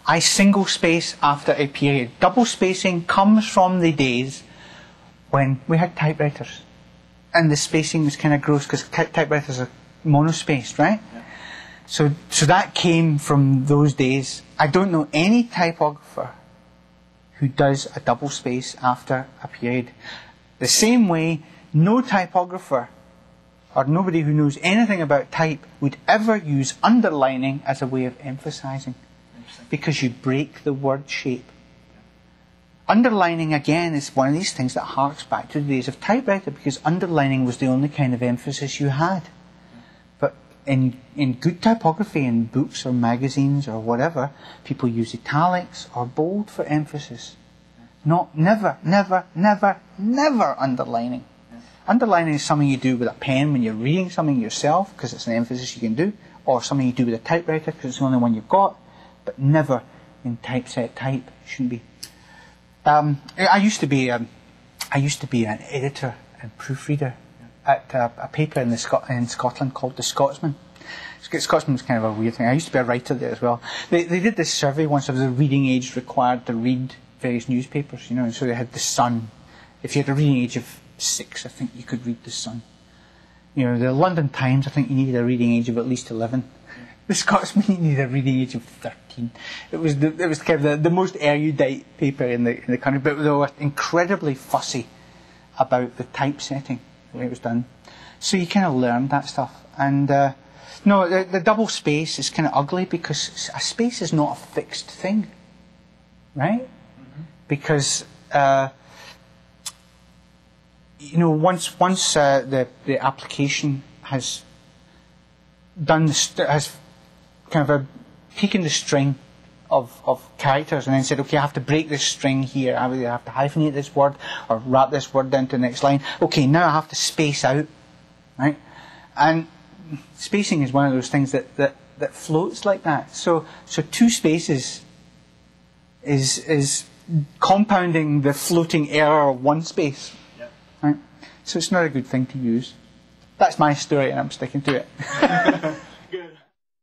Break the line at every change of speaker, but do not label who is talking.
I single space after a period. Double spacing comes from the days when we had typewriters. And the spacing was kind of gross because typewriters are monospaced, right? Yeah. So that came from those days. I don't know any typographer who does a double space after a period. The same way, no typographer or nobody who knows anything about type would ever use underlining as a way of emphasizing, because you break the word shape. Underlining, again, is one of these things that harks back to the days of typewriter, because underlining was the only kind of emphasis you had. But in good typography, in books or magazines or whatever, people use italics or bold for emphasis. Never underlining. Underlining is something you do with a pen when you're reading something yourself, because it's an emphasis you can do, or something you do with a typewriter because it's the only one you've got, but never in typeset type. It shouldn't be. I used to be an editor and proofreader at a paper in Scotland called The Scotsman. Scotsman was kind of a weird thing. I used to be a writer there as well. They did this survey once of the reading age required to read various newspapers, and so they had The Sun. If you had a reading age of 6, I think you could read The Sun. The London Times, I think you needed a reading age of at least 11. The Scotsman, you needed a reading age of 13. It was kind of the most erudite paper in the country, but they were incredibly fussy about the typesetting, the way it was done. So you kind of learned that stuff. And no, the double space is kind of ugly, because a space is not a fixed thing, right? Mm-hmm. Because once the application has done has kind of taken the string of characters and then said, okay, I have to break this string here. I either have to hyphenate this word or wrap this word down to the next line. Okay, now I have to space out, right? And spacing is one of those things that floats like that. So 2 spaces is compounding the floating error of 1 space. Right? So it's not a good thing to use. That's my story, and I'm sticking to it.